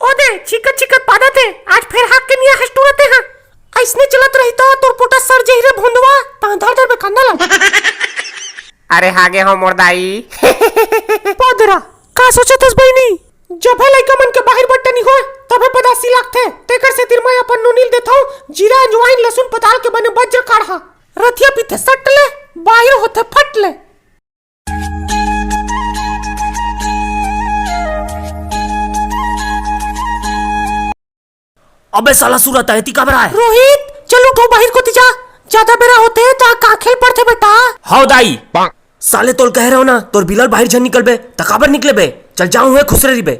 ओदे चिकट चिकट पादत है आज फिर हाक के निया हस्टुरते हैं ऐसने चलत रही तो तोर पोटा सर जही रे भोंदवा ता धर धर में कांदला अरे हागे हो मोर दाई पोदरा का सोचतस बहिनी जब लइका मन के बाहर बट्टे नहीं होए तबे पदासी लागथे तेकर से तिरमय अपन नुनील देथौ जीरा अजवाइन लहसुन पताल के बने बज्र काढ़ा रथिया पीते सटले बाहर होते फटले। अबे साला सूरत है ती कब रहा है? रोहित चल उठो बाहर को जा ज्यादा बेरा होते तो का खेल पड़ते बेटा। हाउ दाई साले तोल कह रहे हो ना तोर बिलर बाहर जन निकल बे तकाबर निकले बे चल जाऊं है खुसरे री बे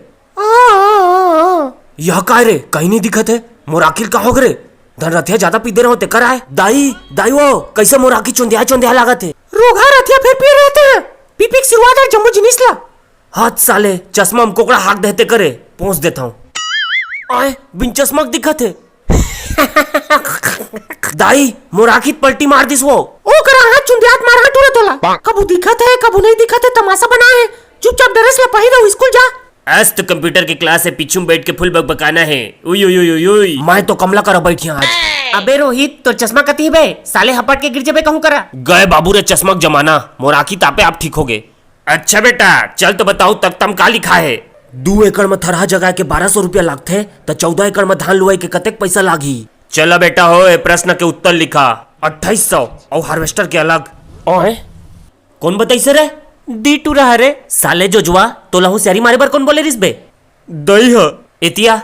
यह काय रे कहीं नहीं दिखत है मोराकिल का हो गरे धन रथिया ज्यादा पी दे रहे होते कर आए दाई दाई वो कैसे मोराकी चुंदिया चुंदिया लागत है रोगा रथिया फिर पी रहते हैं पीपिक शुरुआत है जम्बो जिनिस ला हाथ साले चश्मा में कोकड़ा हाक देते करे पहुंच देता हूँ आए बिन चश्मा दिखत है दाई मोराकित पलटी मार दिस वो ओ करा हाथ चुंदियात मार हटूरे तोला कबू दिखत है कबू नहीं दिखत है तमाशा बना है चुपचाप ड्रेस ला पहिर रहो स्कूल जा आज तो कंप्यूटर की क्लास है पीछू बैठ के फुल बकबकाना है उई उई उई उई मैं तो कमला करा बैठी आज। अबे रोहित तो चश्मा कती बे साले हपट के गिर जबे कहूं करा गए बाबू रे चश्मक जमाना मोराकी तापे आप ठीक हो गए। अच्छा बेटा चल तो बताओ तक तम का लिखा है 2 एकड़ में थरहा जगह के 1200 रुपया लागथे तो 14 एकड़ में धान लुआई के कतेक पैसा लागी। चला बेटा हो प्रश्न के उत्तर लिखा 2800 और हार्वेस्टर के अलग। ओए कौन बताइसे रे दी टू रहा रे साले जो जुआ तो लहू सैरी मारे बर कौन बोले रिस बे दई ह एतिया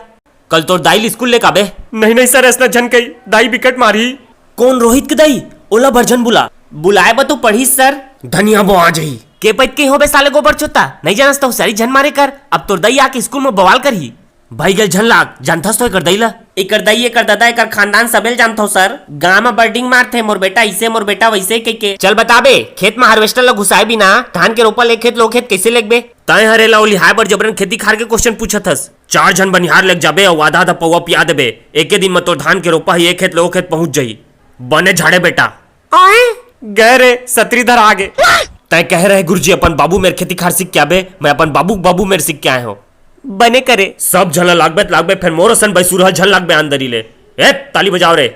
कल तो दाई स्कूल ले काबे नहीं सर ऐसा झन कई दाई विकेट मारी कौन रोहित के दाई ओला भरजन बुलाए बा तू पढ़ी सर धनिया बो आ जाई के पैत के हो बे साले गोबर चोता नहीं जानस तो सारी झन मारे कर अब तोर दई आके स्कूल में बवाल करही भाई गल झन लाग जानथस तो कर दईला एकर दई एकर दादा एकर खानदान सबेल जानथो सर गांव में बर्डिंग मारथे मोर बेटा इसे मोर बेटा वैसे कह के चल बताबे खेत में हार्वेस्टर ला घुसाए बिना धान के रोपा ले खेत लो खेत कैसे लेगबे ताए हरेला ओली हाय बर जबरन खेती खार के क्वेश्चन पूछथस 4 जन बनिहार लग जाबे और आधा आधा पौवा पिया देबे एके दिन में तो धान के रोपा ही एक खेत लो खेत पहुंच जाई बने झाड़े बेटा आए गए रे सत्रीधर आगे तय कह रहे गुरुजी अपन बाबू मेरे खेती खार सीख के आबे मैं अपन बाबू मेरे सीख के आए हो बने करे सब झला लागबे फिर मोर सन बैसुर झल लागबे अंदर ही ले ए ताली बजाओ रे।